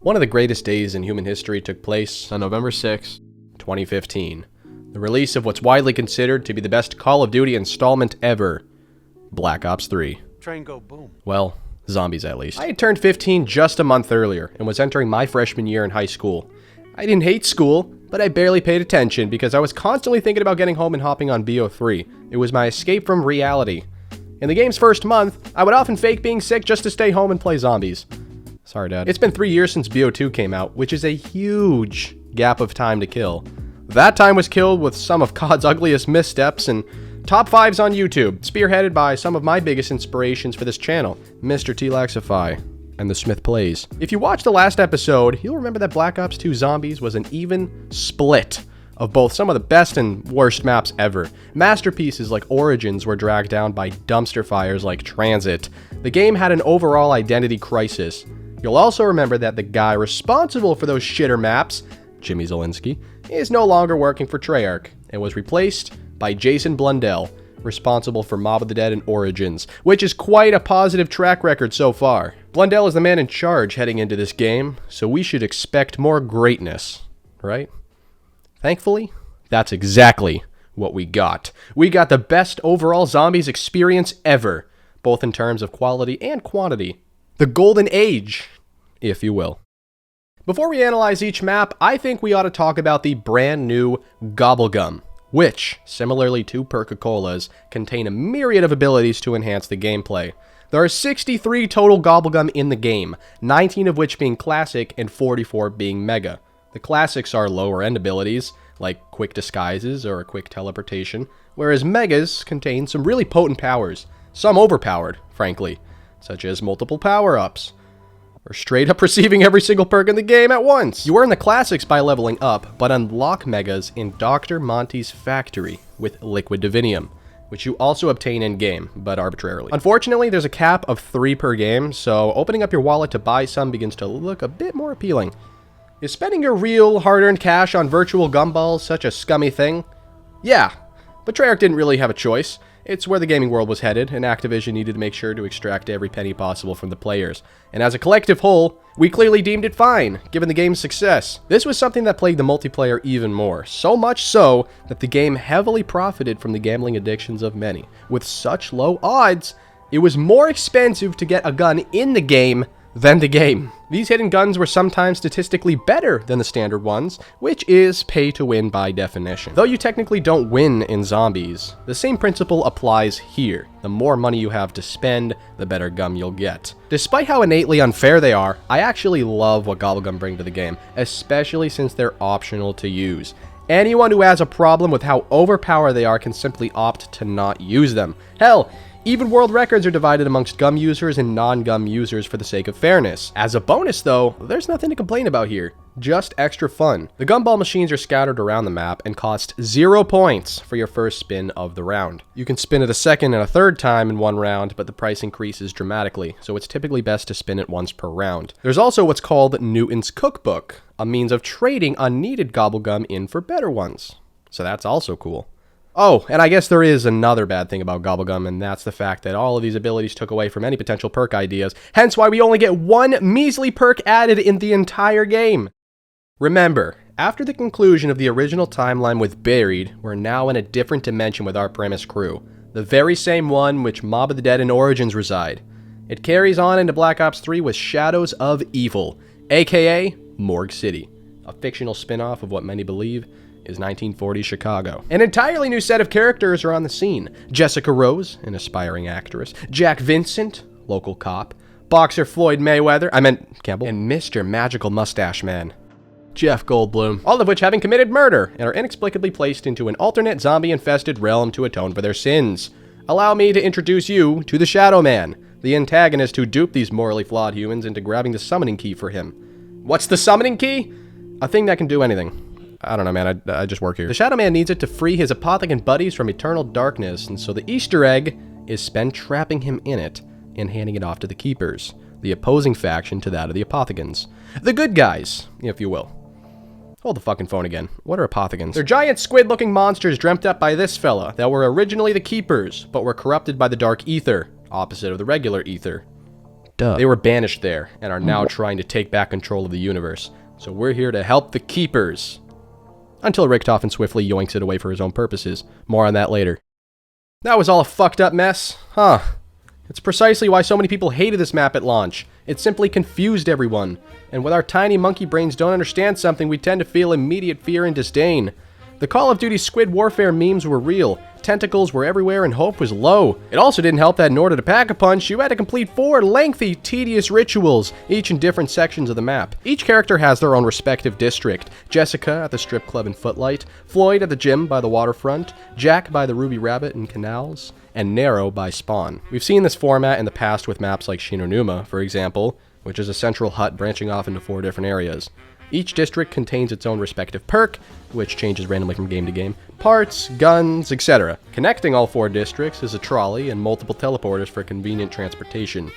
One of the greatest days in human history took place on November 6, 2015. The release of what's widely considered to be the best Call of Duty installment ever, Black Ops 3. Train go boom. Well, zombies at least. I had turned 15 just a month earlier and was entering my freshman year in high school. I didn't hate school, but I barely paid attention because I was constantly thinking about getting home and hopping on BO3. It was my escape from reality. In the game's first month, I would often fake being sick just to stay home and play zombies. Sorry, Dad. It's been 3 years since BO2 came out, which is a huge gap of time to kill. That time was killed with some of COD's ugliest missteps and top 5s on YouTube, spearheaded by some of my biggest inspirations for this channel, Mr. T-Laxify and The Smith Plays. If you watched the last episode, you'll remember that Black Ops 2 Zombies was an even split of both some of the best and worst maps ever. Masterpieces like Origins were dragged down by dumpster fires like Transit. The game had an overall identity crisis. You'll also remember that the guy responsible for those shitter maps, Jimmy Zielinski, is no longer working for Treyarch and was replaced by Jason Blundell, responsible for Mob of the Dead and Origins, which is quite a positive track record so far. Blundell is the man in charge heading into this game, so we should expect more greatness, right? Thankfully, that's exactly what we got. We got the best overall zombies experience ever, both in terms of quality and quantity. The golden age, if you will. Before we analyze each map, I think we ought to talk about the brand new GobbleGum, which, similarly to Perca-Colas, contain a myriad of abilities to enhance the gameplay. There are 63 total GobbleGum in the game, 19 of which being classic and 44 being mega. The classics are lower end abilities, like quick disguises or a quick teleportation, whereas megas contain some really potent powers, some overpowered, frankly, such as multiple power-ups, or straight up receiving every single perk in the game at once. You earn the classics by leveling up, but unlock megas in Dr. Monty's factory with Liquid Divinium, which you also obtain in-game, but arbitrarily. Unfortunately, there's a cap of 3 per game, so opening up your wallet to buy some begins to look a bit more appealing. Is spending your real, hard-earned cash on virtual gumballs such a scummy thing? Yeah, but Treyarch didn't really have a choice. It's where the gaming world was headed, and Activision needed to make sure to extract every penny possible from the players. And as a collective whole, we clearly deemed it fine, given the game's success. This was something that plagued the multiplayer even more, so much so that the game heavily profited from the gambling addictions of many. With such low odds, it was more expensive to get a gun in the game than the game. These hidden guns were sometimes statistically better than the standard ones, which is pay to win by definition. Though you technically don't win in zombies, the same principle applies here. The more money you have to spend, the better gum you'll get. Despite how innately unfair they are, I actually love what GobbleGum bring to the game, especially since they're optional to use. Anyone who has a problem with how overpowered they are can simply opt to not use them. Hell, even world records are divided amongst gum users and non-gum users for the sake of fairness. As a bonus though, there's nothing to complain about here. Just extra fun. The gumball machines are scattered around the map and cost 0 points for your first spin of the round. You can spin it a second and a third time in one round, but the price increases dramatically, so it's typically best to spin it once per round. There's also what's called Newton's Cookbook, a means of trading unneeded GobbleGum in for better ones. So that's also cool. Oh, and I guess there is another bad thing about GobbleGum, and that's the fact that all of these abilities took away from any potential perk ideas, hence why we only get 1 measly perk added in the entire game. Remember, after the conclusion of the original timeline with Buried, we're now in a different dimension with our premise crew, the very same one which Mob of the Dead and Origins reside. It carries on into Black Ops 3 with Shadows of Evil, aka Morgue City, a fictional spin-off of what many believe is 1940 Chicago. An entirely new set of characters are on the scene. Jessica Rose, an aspiring actress, Jack Vincent, local cop, boxer Floyd Mayweather, Campbell, and Mr. Magical Mustache Man, Jeff Goldblum, all of which having committed murder and are inexplicably placed into an alternate zombie-infested realm to atone for their sins. Allow me to introduce you to the Shadow Man, the antagonist who duped these morally flawed humans into grabbing the summoning key for him. What's the summoning key? A thing that can do anything. I don't know, man, I just work here. The Shadow Man needs it to free his apothecant buddies from eternal darkness, and so the Easter egg is spent trapping him in it and handing it off to the Keepers, the opposing faction to that of the Apothegans. The good guys, if you will. Hold the fucking phone again. What are Apothegans? They're giant squid-looking monsters dreamt up by this fella that were originally the Keepers, but were corrupted by the Dark Ether, opposite of the regular Ether. fucked up. They were banished there and are now trying to take back control of the universe. So we're here to help the Keepers. Until Richtofen swiftly yoinks it away for his own purposes. More on that later. That was all a fucked up mess, huh? It's precisely why so many people hated this map at launch. It simply confused everyone. And when our tiny monkey brains don't understand something, we tend to feel immediate fear and disdain. The Call of Duty Squid Warfare memes were real. Tentacles were everywhere and hope was low. It also didn't help that in order to pack a punch, you had to complete 4 lengthy, tedious rituals, each in different sections of the map. Each character has their own respective district. Jessica at the strip club in Footlight, Floyd at the gym by the waterfront, Jack by the Ruby Rabbit and canals, and Nero by Spawn. We've seen this format in the past with maps like Shinonuma, for example, which is a central hut branching off into 4 different areas. Each district contains its own respective perk, which changes randomly from game to game, parts, guns, etc. Connecting all 4 districts is a trolley and multiple teleporters for convenient transportation.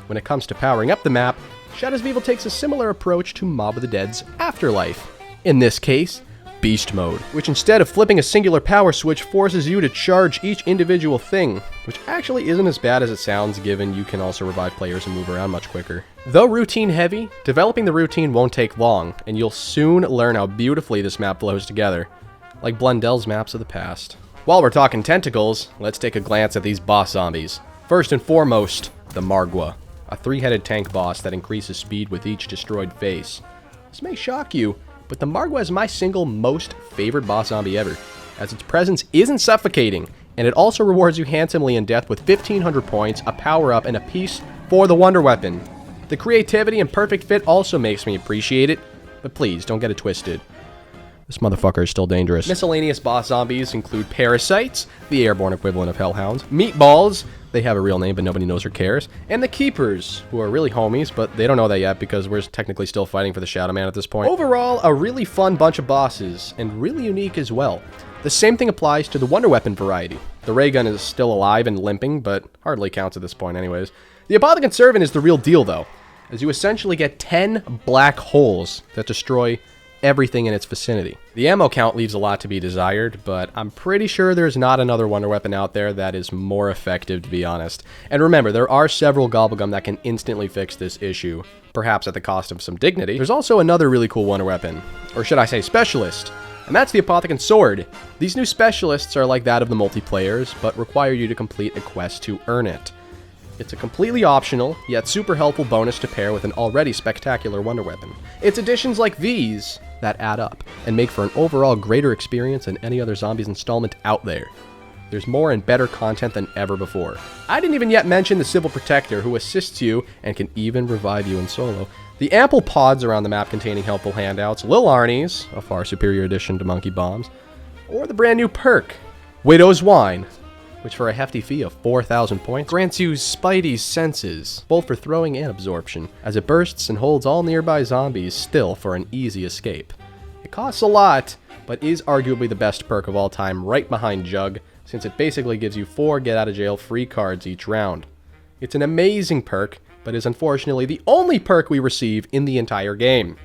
When it comes to powering up the map, Shadows of Evil takes a similar approach to Mob of the Dead's Afterlife. In this case, Beast Mode, which instead of flipping a singular power switch forces you to charge each individual thing, which actually isn't as bad as it sounds given you can also revive players and move around much quicker. Though routine heavy, developing the routine won't take long, and you'll soon learn how beautifully this map flows together, like Blundell's maps of the past. While we're talking tentacles, let's take a glance at these boss zombies. First and foremost, the Margwa, a 3-headed tank boss that increases speed with each destroyed face. This may shock you, but the Margwa is my single most favorite boss zombie ever, as its presence isn't suffocating, and it also rewards you handsomely in death with 1500 points, a power-up, and a piece for the Wonder Weapon. The creativity and perfect fit also makes me appreciate it, but please, don't get it twisted. This motherfucker is still dangerous. Miscellaneous boss zombies include Parasites, the airborne equivalent of Hellhounds, Meatballs, they have a real name but nobody knows or cares, and the Keepers, who are really homies, but they don't know that yet because we're technically still fighting for the Shadow Man at this point. Overall, a really fun bunch of bosses, and really unique as well. The same thing applies to the Wonder Weapon variety. The ray gun is still alive and limping, but hardly counts at this point anyways. The Apothicon Servant is the real deal though, as you essentially get 10 black holes that destroy everything in its vicinity. The ammo count leaves a lot to be desired, but I'm pretty sure there's not another wonder weapon out there that is more effective, to be honest. And remember, there are several GobbleGum that can instantly fix this issue, perhaps at the cost of some dignity. There's also another really cool wonder weapon, or should I say specialist, and that's the Apothicon Sword. These new specialists are like that of the multiplayers, but require you to complete a quest to earn it. It's a completely optional, yet super helpful bonus to pair with an already spectacular wonder weapon. It's additions like these that add up, and make for an overall greater experience than any other Zombies installment out there. There's more and better content than ever before. I didn't even yet mention the Civil Protector, who assists you and can even revive you in solo. The ample pods around the map containing helpful handouts, Lil Arnie's, a far superior addition to Monkey Bombs, or the brand new perk, Widow's Wine, which for a hefty fee of 4,000 points grants you Spidey's senses, both for throwing and absorption, as it bursts and holds all nearby zombies still for an easy escape. It costs a lot, but is arguably the best perk of all time, right behind Jug, since it basically gives you 4 get-out-of-jail-free cards each round. It's an amazing perk, but is unfortunately the only perk we receive in the entire game.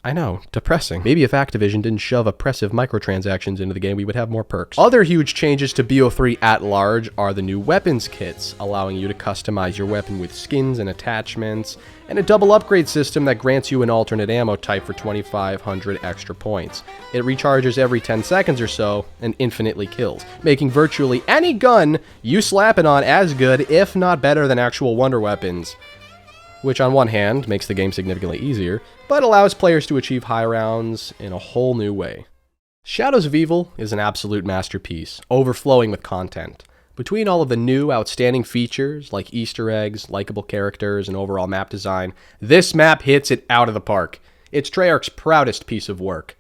I know, depressing. Maybe if Activision didn't shove oppressive microtransactions into the game, we would have more perks. Other huge changes to BO3 at large are the new weapons kits, allowing you to customize your weapon with skins and attachments, and a double upgrade system that grants you an alternate ammo type for 2,500 extra points. It recharges every 10 seconds or so, and infinitely kills, making virtually any gun you slap it on as good, if not better than actual wonder weapons. Which on one hand makes the game significantly easier, but allows players to achieve high rounds in a whole new way. Shadows of Evil is an absolute masterpiece, overflowing with content. Between all of the new, outstanding features, like Easter eggs, likable characters, and overall map design, this map hits it out of the park. It's Treyarch's proudest piece of work.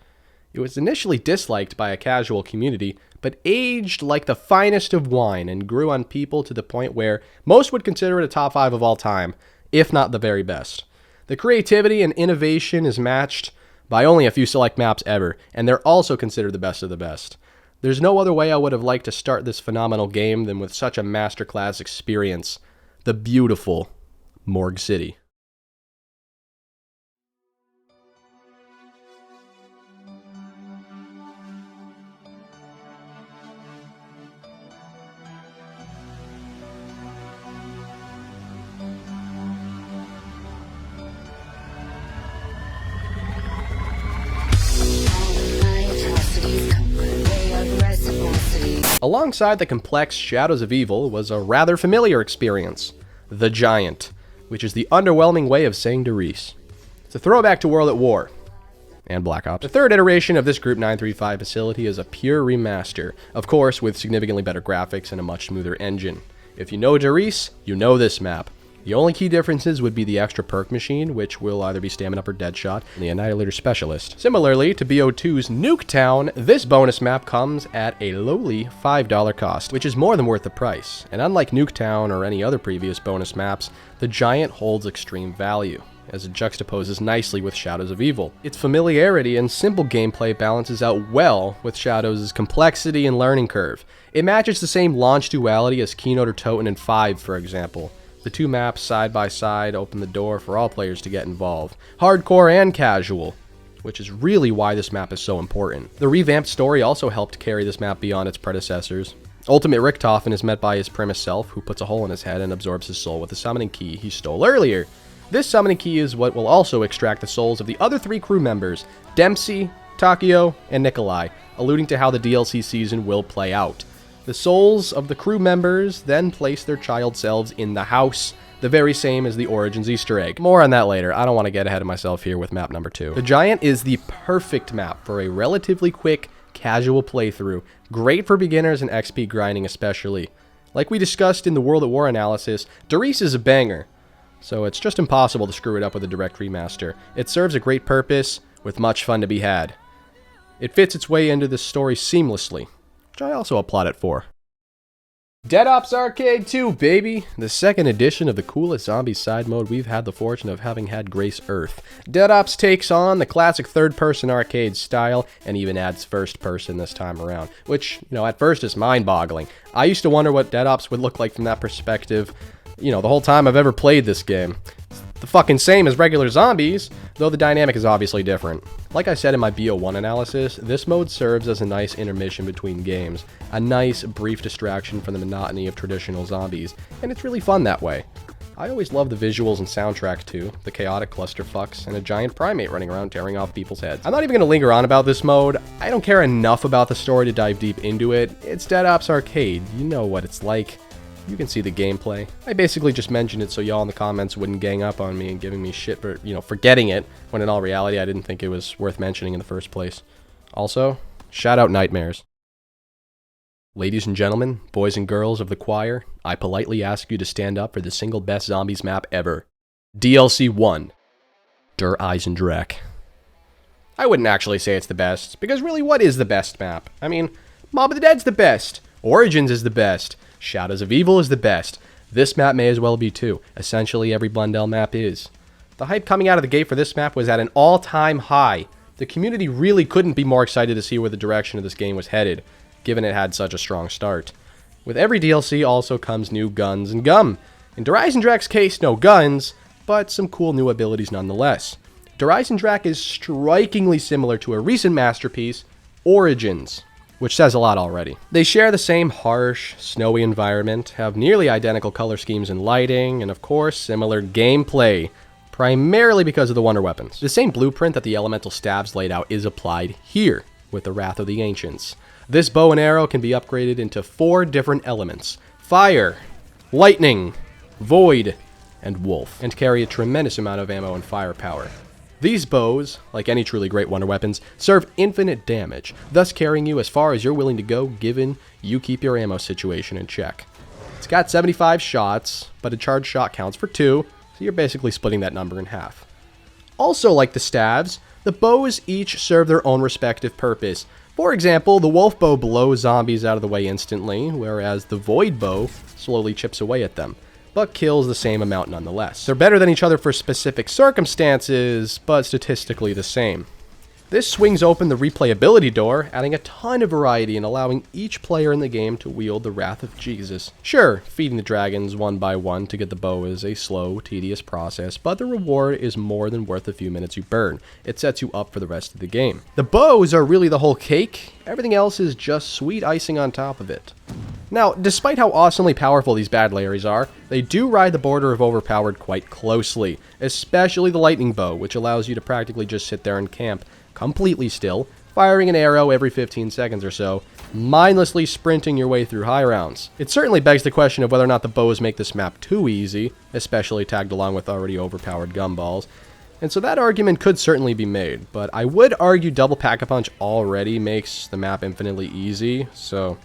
It was initially disliked by a casual community, but aged like the finest of wine and grew on people to the point where most would consider it a top 5 of all time, if not the very best. The creativity and innovation is matched by only a few select maps ever, and they're also considered the best of the best. There's no other way I would have liked to start this phenomenal game than with such a masterclass experience, the beautiful Morgue City. Alongside the complex Shadows of Evil was a rather familiar experience, the Giant, which is the underwhelming way of saying Derice. It's a throwback to World at War and Black Ops. The third iteration of this Group 935 facility is a pure remaster, of course with significantly better graphics and a much smoother engine. If you know Derice, you know this map. The only key differences would be the extra perk machine, which will either be Stamina Up or Deadshot, and the Annihilator Specialist. Similarly to BO2's Nuketown, this bonus map comes at a lowly $5 cost, which is more than worth the price. And unlike Nuketown or any other previous bonus maps, the Giant holds extreme value, as it juxtaposes nicely with Shadows of Evil. Its familiarity and simple gameplay balances out well with Shadows' complexity and learning curve. It matches the same launch duality as Keynote or Toten in 5, for example. The two maps side by side open the door for all players to get involved, hardcore and casual, which is really why this map is so important. The revamped story also helped carry this map beyond its predecessors. Ultimate Richtofen is met by his Primus self, who puts a hole in his head and absorbs his soul with the summoning key he stole earlier. This summoning key is what will also extract the souls of the other 3 crew members, Dempsey, Takio, and Nikolai, alluding to how the DLC season will play out. The souls of the crew members then place their child selves in the house, the very same as the Origins Easter egg. More on that later, I don't want to get ahead of myself here with map number 2. The Giant is the perfect map for a relatively quick, casual playthrough, great for beginners and XP grinding especially. Like we discussed in the World at War analysis, Derice is a banger, so it's just impossible to screw it up with a direct remaster. It serves a great purpose, with much fun to be had. It fits its way into the story seamlessly, which I also applaud it for. Dead Ops Arcade 2, baby! The second edition of the coolest zombie side mode we've had the fortune of having had grace Earth. Dead Ops takes on the classic third-person arcade style and even adds first-person this time around, which, at first is mind-boggling. I used to wonder what Dead Ops would look like from that perspective, the whole time I've ever played this game. The fucking same as regular zombies, though the dynamic is obviously different. Like I said in my BO1 analysis, this mode serves as a nice intermission between games, a nice brief distraction from the monotony of traditional zombies, and it's really fun that way. I always love the visuals and soundtrack too, the chaotic clusterfucks, and a giant primate running around tearing off people's heads. I'm not even going to linger on about this mode. I don't care enough about the story to dive deep into it. It's Dead Ops Arcade, you know what it's like. You can see the gameplay. I basically just mentioned it so y'all in the comments wouldn't gang up on me and giving me shit for, forgetting it, when in all reality I didn't think it was worth mentioning in the first place. Also, shout out Nightmares. Ladies and gentlemen, boys and girls of the choir, I politely ask you to stand up for the single best zombies map ever. DLC 1. Der Eisendrache. I wouldn't actually say it's the best, because really what is the best map? I mean, Mob of the Dead's the best. Origins is the best. Shadows of Evil is the best. This map may as well be too. Essentially every Blundell map is. The hype coming out of the gate for this map was at an all-time high. The community really couldn't be more excited to see where the direction of this game was headed, given it had such a strong start. With every DLC also comes new guns and gum. In Der Eisendrache's case, no guns, but some cool new abilities nonetheless. Der Eisendrache is strikingly similar to a recent masterpiece, Origins, which says a lot already. They share the same harsh, snowy environment, have nearly identical color schemes and lighting, and of course, similar gameplay, primarily because of the wonder weapons. The same blueprint that the elemental stabs laid out is applied here, with the Wrath of the Ancients. This bow and arrow can be upgraded into 4 different elements: fire, lightning, void, and wolf, and carry a tremendous amount of ammo and firepower. These bows, like any truly great wonder weapons, serve infinite damage, thus carrying you as far as you're willing to go given you keep your ammo situation in check. It's got 75 shots, but a charged shot counts for 2, so you're basically splitting that number in half. Also like the stabs, the bows each serve their own respective purpose. For example, the wolf bow blows zombies out of the way instantly, whereas the void bow slowly chips away at them, but kills the same amount nonetheless. They're better than each other for specific circumstances, but statistically the same. This swings open the replayability door, adding a ton of variety and allowing each player in the game to wield the Wrath of Jesus. Sure, feeding the dragons one by one to get the bow is a slow, tedious process, but the reward is more than worth the few minutes you burn. It sets you up for the rest of the game. The bows are really the whole cake, everything else is just sweet icing on top of it. Now, despite how awesomely powerful these bad Larrys are, they do ride the border of overpowered quite closely, especially the lightning bow, which allows you to practically just sit there and camp completely still, firing an arrow every 15 seconds or so, mindlessly sprinting your way through high rounds. It certainly begs the question of whether or not the bows make this map too easy, especially tagged along with already overpowered gumballs. And so that argument could certainly be made, but I would argue double Pack-a-Punch already makes the map infinitely easy, so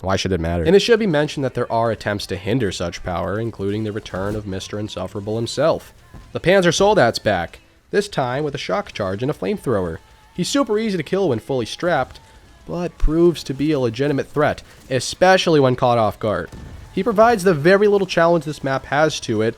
why should it matter? And it should be mentioned that there are attempts to hinder such power, including the return of Mr. Insufferable himself. The Panzer Soldat's back, this time with a shock charge and a flamethrower. He's super easy to kill when fully strapped, but proves to be a legitimate threat, especially when caught off guard. He provides the very little challenge this map has to it,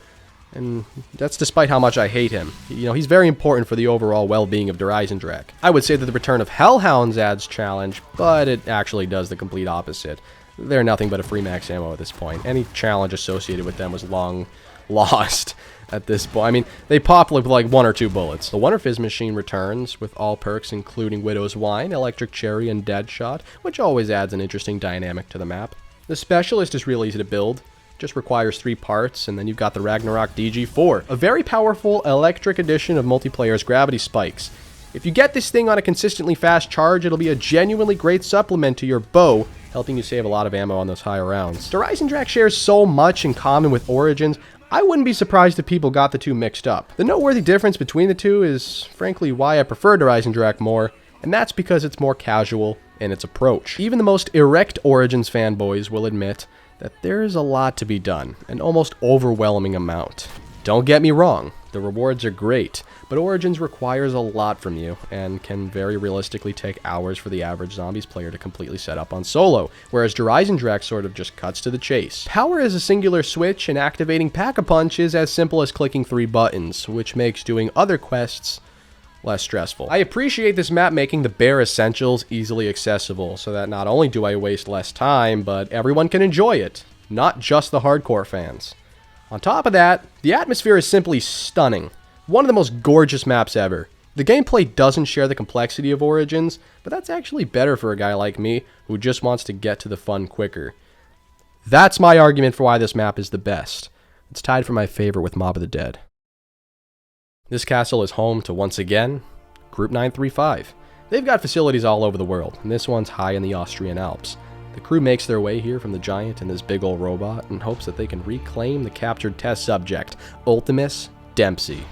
and that's despite how much I hate him. You know, he's very important for the overall well-being of Der Eisendrache. I would say that the return of Hellhounds adds challenge, but it actually does the complete opposite. They're nothing but a free max ammo at this point. Any challenge associated with them was long lost at this point. I mean, they pop with like 1 or 2 bullets. The Wonder Fizz machine returns with all perks including Widow's Wine, Electric Cherry, and Deadshot, which always adds an interesting dynamic to the map. The Specialist is real easy to build. Just requires 3 parts, and then you've got the Ragnarok DG4, a very powerful electric edition of multiplayer's gravity spikes. If you get this thing on a consistently fast charge, it'll be a genuinely great supplement to your bow, helping you save a lot of ammo on those higher rounds. Der Eisendrache shares so much in common with Origins, I wouldn't be surprised if people got the two mixed up. The noteworthy difference between the two is, frankly, why I prefer Der Eisendrache more, and that's because it's more casual in its approach. Even the most erect Origins fanboys will admit that there's a lot to be done, an almost overwhelming amount. Don't get me wrong, the rewards are great, but Origins requires a lot from you, and can very realistically take hours for the average Zombies player to completely set up on solo, whereas Der Eisendrache sort of just cuts to the chase. Power is a singular switch, and activating Pack-a-Punch is as simple as clicking 3 buttons, which makes doing other quests less stressful. I appreciate this map making the bare essentials easily accessible, so that not only do I waste less time, but everyone can enjoy it, not just the hardcore fans. On top of that, the atmosphere is simply stunning. One of the most gorgeous maps ever. The gameplay doesn't share the complexity of Origins, but that's actually better for a guy like me who just wants to get to the fun quicker. That's my argument for why this map is the best. It's tied for my favorite with Mob of the Dead. This castle is home to, once again, Group 935. They've got facilities all over the world, and this one's high in the Austrian Alps. The crew makes their way here from the giant and this big ol' robot in hopes that they can reclaim the captured test subject, Ultimus Dempsey.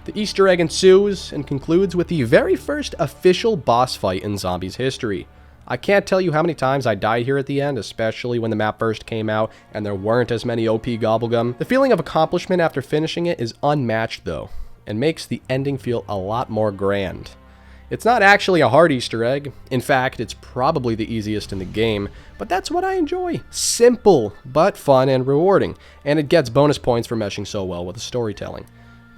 The Easter egg ensues and concludes with the very first official boss fight in Zombies history. I can't tell you how many times I died here at the end, especially when the map first came out and there weren't as many OP GobbleGum. The feeling of accomplishment after finishing it is unmatched though, and makes the ending feel a lot more grand. It's not actually a hard Easter egg. In fact, it's probably the easiest in the game, but that's what I enjoy. Simple, but fun and rewarding, and it gets bonus points for meshing so well with the storytelling.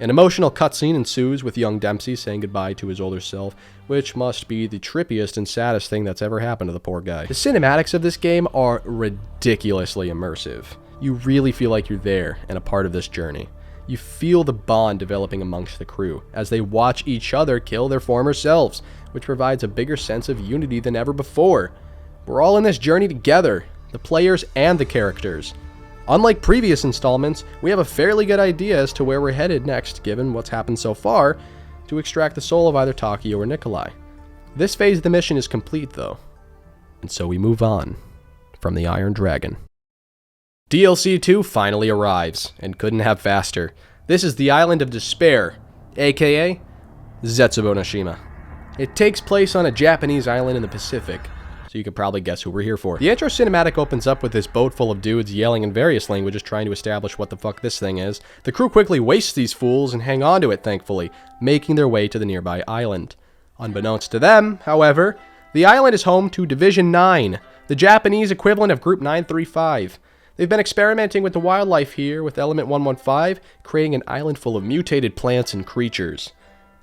An emotional cutscene ensues with young Dempsey saying goodbye to his older self, which must be the trippiest and saddest thing that's ever happened to the poor guy. The cinematics of this game are ridiculously immersive. You really feel like you're there and a part of this journey. You feel the bond developing amongst the crew as they watch each other kill their former selves, which provides a bigger sense of unity than ever before. We're all in this journey together, the players and the characters. Unlike previous installments, we have a fairly good idea as to where we're headed next, given what's happened so far, to extract the soul of either Takio or Nikolai. This phase of the mission is complete though, and so we move on from the Iron Dragon. DLC 2 finally arrives, and couldn't have faster. This is the Island of Despair, aka Zetsubou No Shima. It takes place on a Japanese island in the Pacific, so you can probably guess who we're here for. The intro cinematic opens up with this boat full of dudes yelling in various languages trying to establish what the fuck this thing is. The crew quickly wastes these fools and hang on to it, thankfully, making their way to the nearby island. Unbeknownst to them, however, the island is home to Division 9, the Japanese equivalent of Group 935. They've been experimenting with the wildlife here, with Element 115 creating an island full of mutated plants and creatures.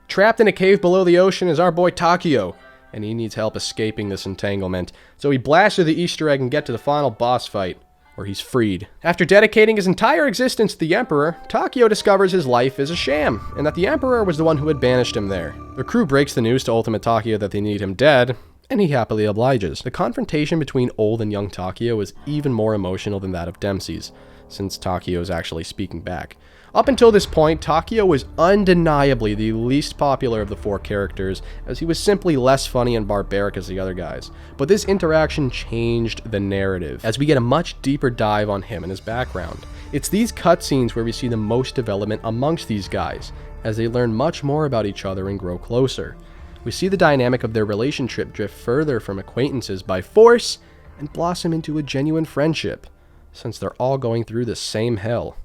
Trapped in a cave below the ocean is our boy Takio, and he needs help escaping this entanglement, so he blasts through the Easter egg and gets to the final boss fight, where he's freed. After dedicating his entire existence to the Emperor, Takio discovers his life is a sham, and that the Emperor was the one who had banished him there. The crew breaks the news to Ultimate Takio that they need him dead, and he happily obliges. The confrontation between old and young Takeo is even more emotional than that of Dempsey's, since Takeo is actually speaking back. Up until this point, Takeo was undeniably the least popular of the 4 characters, as he was simply less funny and barbaric as the other guys. But this interaction changed the narrative, as we get a much deeper dive on him and his background. It's these cutscenes where we see the most development amongst these guys, as they learn much more about each other and grow closer. We see the dynamic of their relationship drift further from acquaintances by force and blossom into a genuine friendship, since they're all going through the same hell.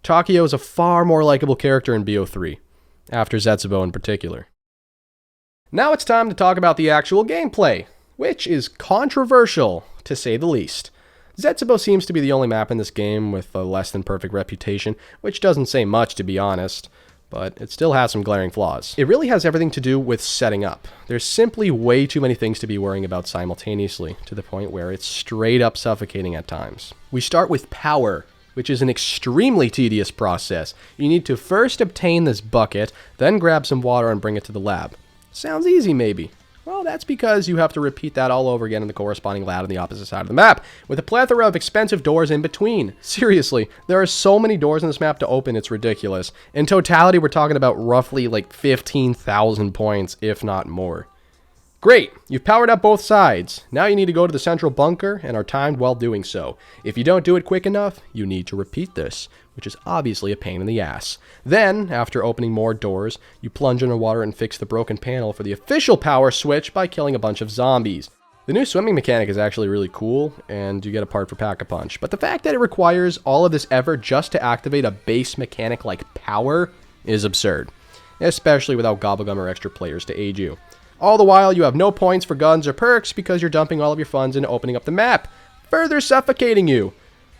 Takeo is a far more likable character in BO3, after Zetsubou in particular. Now it's time to talk about the actual gameplay, which is controversial, to say the least. Zetsubou seems to be the only map in this game with a less than perfect reputation, which doesn't say much to be honest, but it still has some glaring flaws. It really has everything to do with setting up. There's simply way too many things to be worrying about simultaneously, to the point where it's straight up suffocating at times. We start with power, which is an extremely tedious process. You need to first obtain this bucket, then grab some water and bring it to the lab. Sounds easy, maybe. Well, that's because you have to repeat that all over again in the corresponding lab on the opposite side of the map, with a plethora of expensive doors in between. Seriously, there are so many doors in this map to open, it's ridiculous. In totality, we're talking about roughly like 15,000 points, if not more. Great, you've powered up both sides. Now you need to go to the central bunker and are timed while doing so. If you don't do it quick enough, you need to repeat this, which is obviously a pain in the ass. Then, after opening more doors, you plunge under water and fix the broken panel for the official power switch by killing a bunch of zombies. The new swimming mechanic is actually really cool, and you get a part for Pack-a-Punch, but the fact that it requires all of this effort just to activate a base mechanic like power is absurd, especially without GobbleGum or extra players to aid you. All the while, you have no points for guns or perks because you're dumping all of your funds into opening up the map, further suffocating you.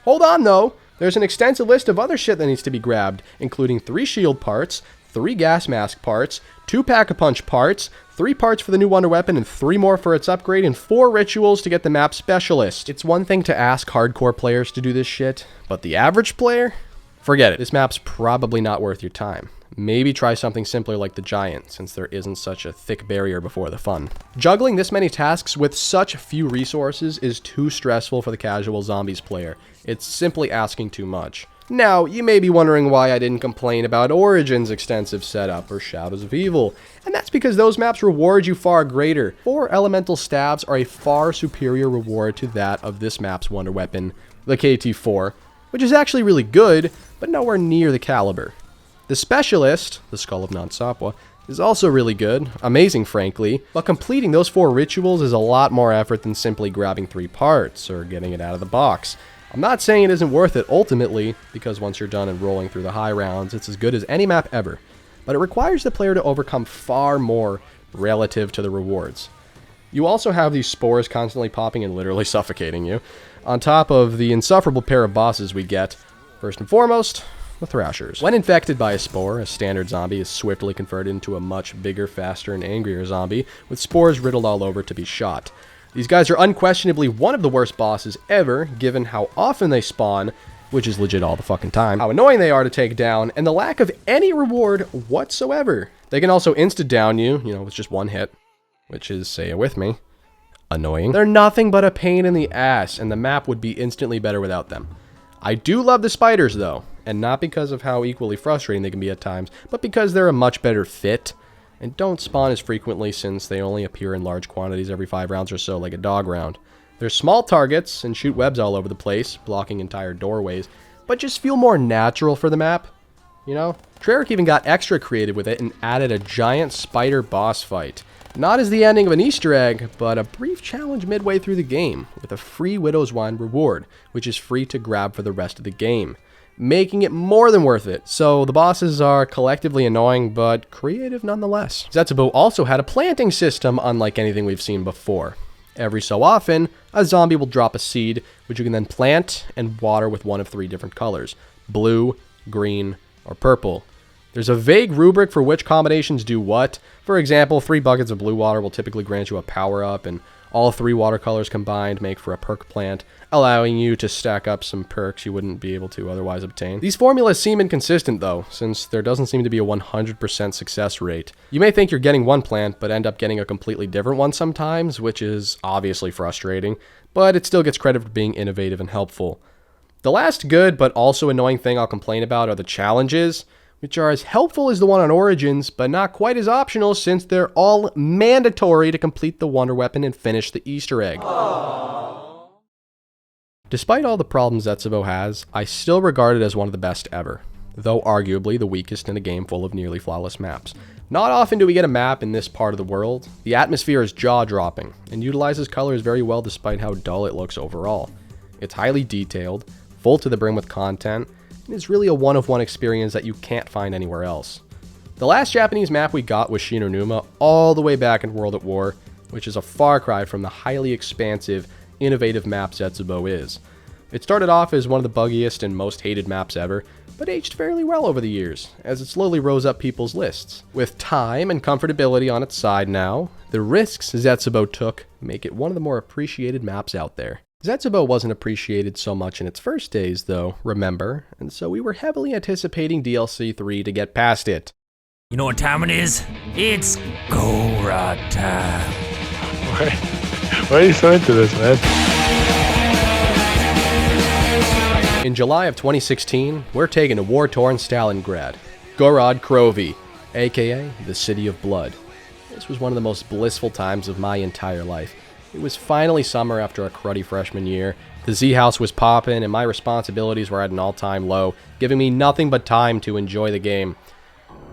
Hold on though, there's an extensive list of other shit that needs to be grabbed, including 3 shield parts, 3 gas mask parts, 2 Pack-a-Punch parts, 3 parts for the new wonder weapon and 3 more for its upgrade, and 4 rituals to get the map specialist. It's one thing to ask hardcore players to do this shit, but the average player? Forget it, this map's probably not worth your time. Maybe try something simpler like the Giant, since there isn't such a thick barrier before the fun. Juggling this many tasks with such few resources is too stressful for the casual zombies player. It's simply asking too much. Now, you may be wondering why I didn't complain about Origin's extensive setup or Shadows of Evil, and that's because those maps reward you far greater. 4 elemental stabs are a far superior reward to that of this map's wonder weapon, the KT-4, which is actually really good, but nowhere near the caliber. The Specialist, the Skull of Nansapwa, is also really good, amazing frankly, but completing those 4 rituals is a lot more effort than simply grabbing 3 parts or getting it out of the box. I'm not saying it isn't worth it ultimately, because once you're done and rolling through the high rounds, it's as good as any map ever, but it requires the player to overcome far more relative to the rewards. You also have these spores constantly popping and literally suffocating you, on top of the insufferable pair of bosses we get. First and foremost, the Thrashers. When infected by a spore, a standard zombie is swiftly converted into a much bigger, faster, and angrier zombie, with spores riddled all over to be shot. These guys are unquestionably one of the worst bosses ever, given how often they spawn, which is legit all the fucking time, how annoying they are to take down, and the lack of any reward whatsoever. They can also insta-down you, with just 1 hit, which is, say it with me, annoying. They're nothing but a pain in the ass, and the map would be instantly better without them. I do love the spiders, though, and not because of how equally frustrating they can be at times, but because they're a much better fit, and don't spawn as frequently since they only appear in large quantities every 5 rounds or so, like a dog round. They're small targets and shoot webs all over the place, blocking entire doorways, but just feel more natural for the map, Treyarch even got extra creative with it and added a giant spider boss fight. Not as the ending of an Easter egg, but a brief challenge midway through the game, with a free Widow's Wine reward, which is free to grab for the rest of the game, making it more than worth it. So the bosses are collectively annoying, but creative nonetheless. Zetsubou also had a planting system unlike anything we've seen before. Every so often, a zombie will drop a seed, which you can then plant and water with one of 3 different colors: blue, green, or purple. There's a vague rubric for which combinations do what. For example, 3 buckets of blue water will typically grant you a power-up, and All 3 watercolors combined make for a perk plant, allowing you to stack up some perks you wouldn't be able to otherwise obtain. These formulas seem inconsistent though, since there doesn't seem to be a 100% success rate. You may think you're getting one plant, but end up getting a completely different one sometimes, which is obviously frustrating, but it still gets credit for being innovative and helpful. The last good but also annoying thing I'll complain about are the challenges, which are as helpful as the one on Origins, but not quite as optional since they're all mandatory to complete the Wonder Weapon and finish the Easter egg. Aww. Despite all the problems Zetsubou has, I still regard it as one of the best ever, though arguably the weakest in a game full of nearly flawless maps. Not often do we get a map in this part of the world. The atmosphere is jaw-dropping, and utilizes colors very well despite how dull it looks overall. It's highly detailed, full to the brim with content, and is really a one-of-one experience that you can't find anywhere else. The last Japanese map we got was Shinonuma all the way back in World at War, which is a far cry from the highly expansive, innovative map Zetsubou is. It started off as one of the buggiest and most hated maps ever, but aged fairly well over the years, as it slowly rose up people's lists. With time and comfortability on its side now, the risks Zetsubou took make it one of the more appreciated maps out there. Zetsubou wasn't appreciated so much in its first days, though, remember, and so we were heavily anticipating DLC 3 to get past it. You know what time it is? It's Gorod time. Why are you so into this, man? In July of 2016, we're taking to war-torn Stalingrad, Gorod Krovi, aka the City of Blood. This was one of the most blissful times of my entire life. It was finally summer after a cruddy freshman year. The Z-House was poppin', and my responsibilities were at an all-time low, giving me nothing but time to enjoy the game.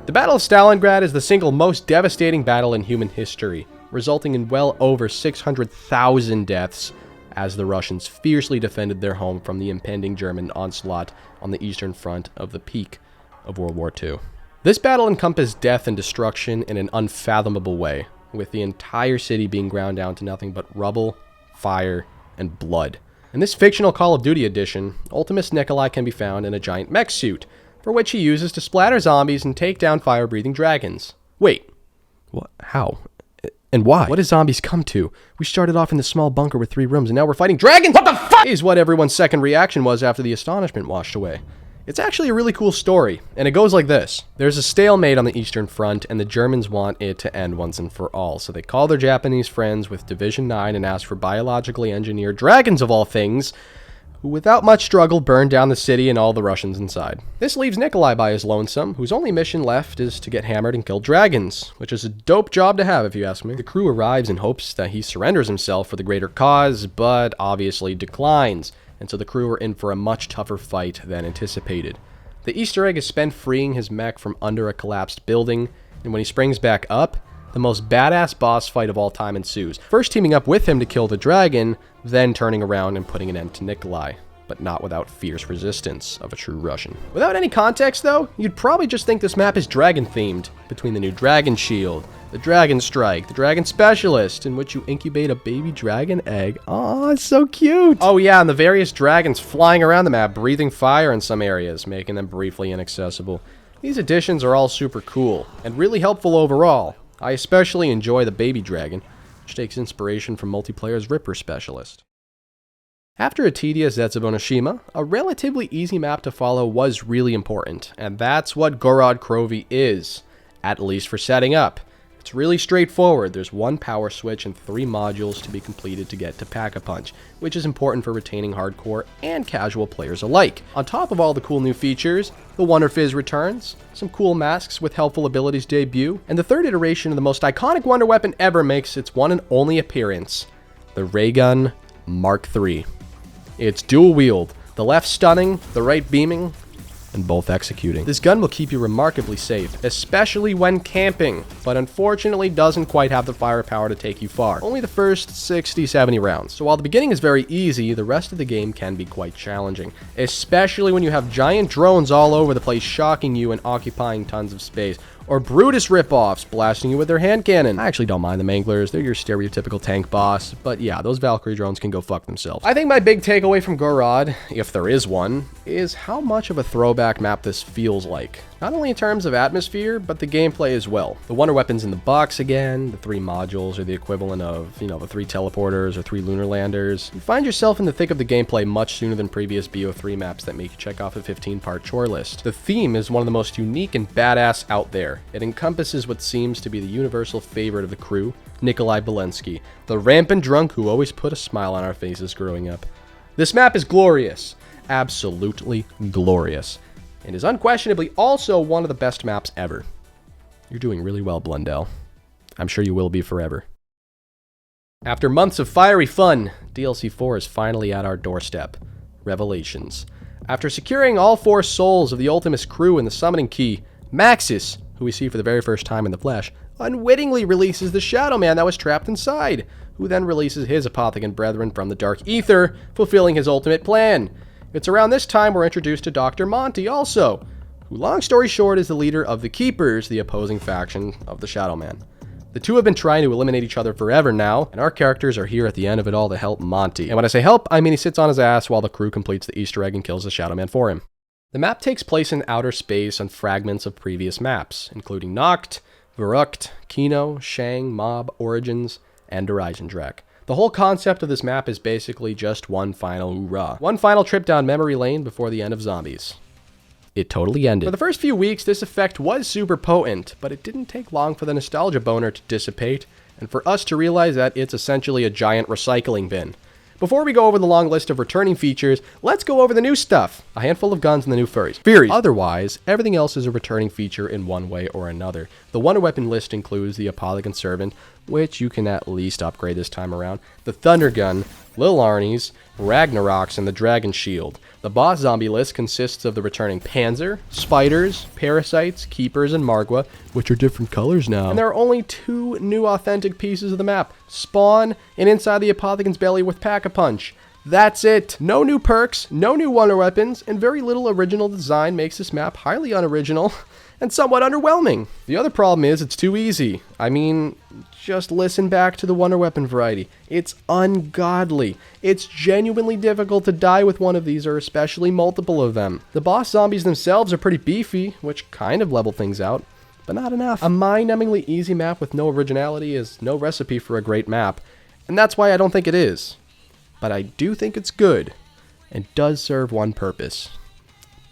The Battle of Stalingrad is the single most devastating battle in human history, resulting in well over 600,000 deaths, as the Russians fiercely defended their home from the impending German onslaught on the eastern front of the peak of World War II. This battle encompassed death and destruction in an unfathomable way, with the entire city being ground down to nothing but rubble, fire, and blood. In this fictional Call of Duty edition, Ultimus Nikolai can be found in a giant mech suit, for which he uses to splatter zombies and take down fire-breathing dragons. Wait, what? How? And why? What has zombies come to? We started off in this small bunker with 3 rooms, and now we're fighting dragons! What the fuck? Is what everyone's second reaction was after the astonishment washed away. It's actually a really cool story, and it goes like this. There's a stalemate on the Eastern Front, and the Germans want it to end once and for all, so they call their Japanese friends with Division 9 and ask for biologically engineered dragons of all things, who without much struggle burned down the city and all the Russians inside. This leaves Nikolai by his lonesome, whose only mission left is to get hammered and kill dragons, which is a dope job to have if you ask me. The crew arrives in hopes that he surrenders himself for the greater cause, but obviously declines, and so the crew are in for a much tougher fight than anticipated. The Easter egg is spent freeing his mech from under a collapsed building, and when he springs back up, the most badass boss fight of all time ensues. First teaming up with him to kill the dragon, then turning around and putting an end to Nikolai, but not without fierce resistance of a true Russian. Without any context though, you'd probably just think this map is dragon themed, between the new dragon shield, the dragon strike, the dragon specialist, in which you incubate a baby dragon egg. Aw, it's so cute! Oh yeah, and the various dragons flying around the map, breathing fire in some areas, making them briefly inaccessible. These additions are all super cool, and really helpful overall. I especially enjoy the baby dragon, which takes inspiration from multiplayer's Ripper specialist. After a tedious Zetsubou No Shima, a relatively easy map to follow was really important, and that's what Gorod Krovi is, at least for setting up. It's really straightforward. There's 1 power switch and 3 modules to be completed to get to Pack-a-Punch, which is important for retaining hardcore and casual players alike. On top of all the cool new features, the Wonder Fizz returns, some cool masks with helpful abilities debut, and the 3rd iteration of the most iconic Wonder Weapon ever makes its one and only appearance, the Ray Gun Mark III. It's dual wield, the left stunning, the right beaming, and both executing. This gun will keep you remarkably safe, especially when camping, but unfortunately doesn't quite have the firepower to take you far. Only the first 60-70 rounds. So while the beginning is very easy, the rest of the game can be quite challenging, especially when you have giant drones all over the place shocking you and occupying tons of space, or Brutus ripoffs blasting you with their hand cannon. I actually don't mind the Manglers. They're your stereotypical tank boss, but yeah, those Valkyrie drones can go fuck themselves. I think my big takeaway from Gorod, if there is one, is how much of a throwback map this feels like. Not only in terms of atmosphere, but the gameplay as well. The wonder weapons in the box again, the 3 modules are the equivalent of, the 3 teleporters or 3 lunar landers. You find yourself in the thick of the gameplay much sooner than previous BO3 maps that make you check off a 15-part chore list. The theme is one of the most unique and badass out there. It encompasses what seems to be the universal favorite of the crew, Nikolai Belensky, the rampant drunk who always put a smile on our faces growing up. This map is glorious. Absolutely glorious. And is unquestionably also one of the best maps ever. You're doing really well, Blundell. I'm sure you will be forever. After months of fiery fun, DLC 4 is finally at our doorstep. Revelations. After securing all 4 souls of the Ultimus crew and the summoning key, Maxis, who we see for the very first time in the flesh, unwittingly releases the Shadow Man that was trapped inside, who then releases his Apothicon brethren from the Dark Ether, fulfilling his ultimate plan. It's around this time we're introduced to Dr. Monty also, who, long story short, is the leader of the Keepers, the opposing faction of the Shadow Man. The two have been trying to eliminate each other forever now, and our characters are here at the end of it all to help Monty. And when I say help, I mean he sits on his ass while the crew completes the Easter egg and kills the Shadow Man for him. The map takes place in outer space on fragments of previous maps, including Nacht, Verrückt, Kino, Shang, Mob, Origins, and Eisendrache. The whole concept of this map is basically just one final hoorah. One final trip down memory lane before the end of Zombies. It totally ended. For the first few weeks, this effect was super potent, but it didn't take long for the nostalgia boner to dissipate, and for us to realize that it's essentially a giant recycling bin. Before we go over the long list of returning features, let's go over the new stuff. A handful of guns and the new Furies. Otherwise, everything else is a returning feature in one way or another. The wonder weapon list includes the Apothicon Servant, which you can at least upgrade this time around, the Thunder Gun, Lil Arnie's, Ragnaroks, and the Dragon Shield. The boss zombie list consists of the returning Panzer, Spiders, Parasites, Keepers, and Margwa, which are different colors now. And there are only 2 new authentic pieces of the map, Spawn and inside the Apothecon's belly with Pack-a-Punch. That's it. No new perks, no new wonder weapons, and very little original design makes this map highly unoriginal and somewhat underwhelming. The other problem is it's too easy. I mean, just listen back to the wonder weapon variety. It's ungodly. It's genuinely difficult to die with one of these, or especially multiple of them. The boss zombies themselves are pretty beefy, which kind of level things out, but not enough. A mind-numbingly easy map with no originality is no recipe for a great map, and that's why I don't think it is. But I do think it's good, and does serve one purpose.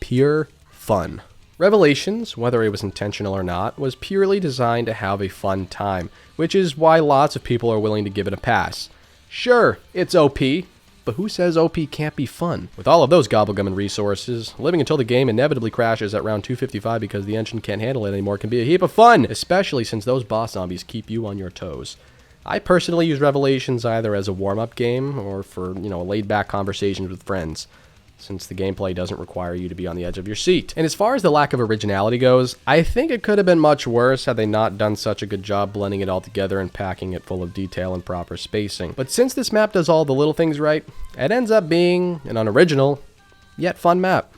Pure fun. Revelations, whether it was intentional or not, was purely designed to have a fun time, which is why lots of people are willing to give it a pass. Sure, it's OP, but who says OP can't be fun? With all of those GobbleGum and resources, living until the game inevitably crashes at round 255 because the engine can't handle it anymore can be a heap of fun, especially since those boss zombies keep you on your toes. I personally use Revelations either as a warm-up game or for, laid-back conversations with friends, since the gameplay doesn't require you to be on the edge of your seat. And as far as the lack of originality goes, I think it could have been much worse had they not done such a good job blending it all together and packing it full of detail and proper spacing. But since this map does all the little things right, it ends up being an unoriginal, yet fun map.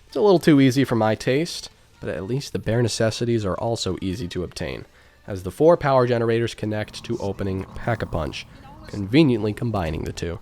It's a little too easy for my taste, but at least the bare necessities are also easy to obtain, as the 4 power generators connect to opening Pack-a-Punch, conveniently combining the two.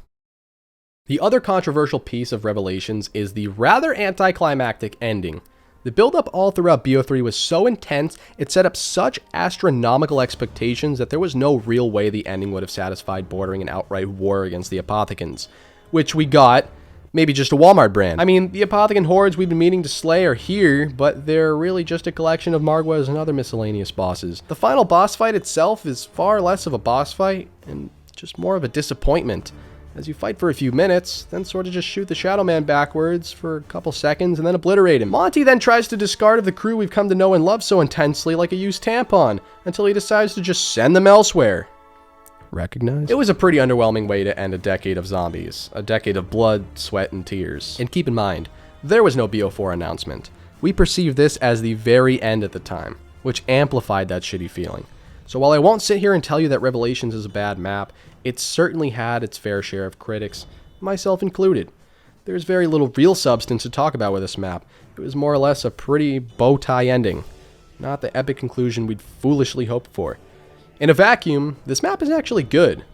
The other controversial piece of Revelations is the rather anticlimactic ending. The build-up all throughout BO3 was so intense, it set up such astronomical expectations that there was no real way the ending would have satisfied bordering an outright war against the Apothicons, which we got, maybe just a Walmart brand. I mean, the Apothicon hordes we've been meaning to slay are here, but they're really just a collection of Margwas and other miscellaneous bosses. The final boss fight itself is far less of a boss fight, and just more of a disappointment, as you fight for a few minutes, then sort of just shoot the Shadow Man backwards for a couple seconds and then obliterate him. Monty then tries to discard of the crew we've come to know and love so intensely like a used tampon, until he decides to just send them elsewhere. Recognize? It was a pretty underwhelming way to end a decade of zombies, a decade of blood, sweat, and tears. And keep in mind, there was no BO4 announcement. We perceived this as the very end at the time, which amplified that shitty feeling. So while I won't sit here and tell you that Revelations is a bad map, it certainly had its fair share of critics, myself included. There's very little real substance to talk about with this map. It was more or less a pretty bow tie ending. not the epic conclusion we'd foolishly hoped for. In a vacuum, this map is actually good,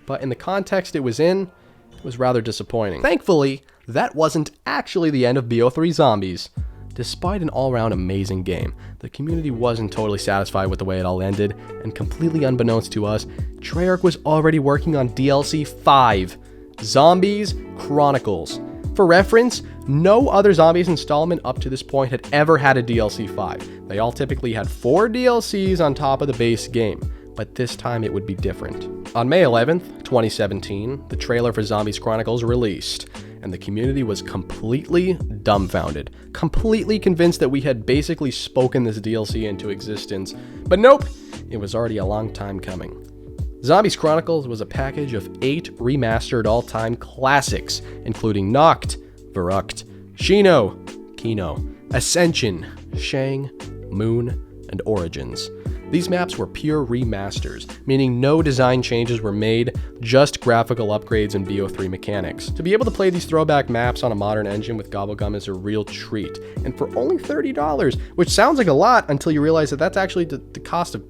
but in the context it was in, it was rather disappointing. Thankfully, that wasn't actually the end of BO3 Zombies. Despite an all-around amazing game, the community wasn't totally satisfied with the way it all ended, and completely unbeknownst to us, Treyarch was already working on DLC 5, Zombies Chronicles. For reference, no other Zombies installment up to this point had ever had a DLC 5. They all typically had 4 DLCs on top of the base game, but this time it would be different. On May 11th, 2017, the trailer for Zombies Chronicles released, and the community was completely dumbfounded, completely convinced that we had basically spoken this DLC into existence. But nope, it was already a long time coming. Zombies Chronicles was a package of 8 remastered all-time classics, including Noct, Verrucht, Shino, Kino, Ascension, Shang, Moon, and Origins. These maps were pure remasters, meaning no design changes were made, just graphical upgrades and BO3 mechanics. To be able to play these throwback maps on a modern engine with GobbleGum is a real treat, and for only $30, which sounds like a lot until you realize that that's actually the cost of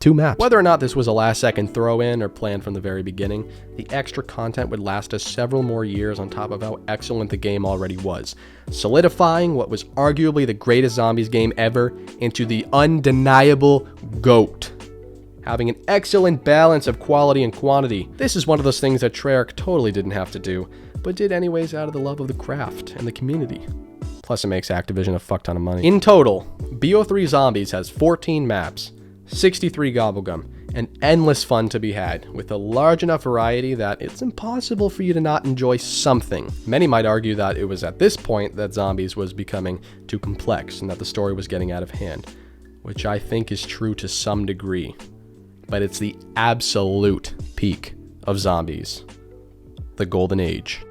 2 maps. Whether or not this was a last-second throw-in or planned from the very beginning, the extra content would last us several more years on top of how excellent the game already was, solidifying what was arguably the greatest Zombies game ever into the undeniable GOAT. Having an excellent balance of quality and quantity. This is one of those things that Treyarch totally didn't have to do, but did anyways out of the love of the craft and the community. Plus it makes Activision a fuck ton of money. In total, BO3 Zombies has 14 maps, 63 GobbleGum, and endless fun to be had, with a large enough variety that it's impossible for you to not enjoy something. Many might argue that it was at this point that Zombies was becoming too complex and that the story was getting out of hand, which I think is true to some degree. But it's the absolute peak of Zombies. The Golden Age.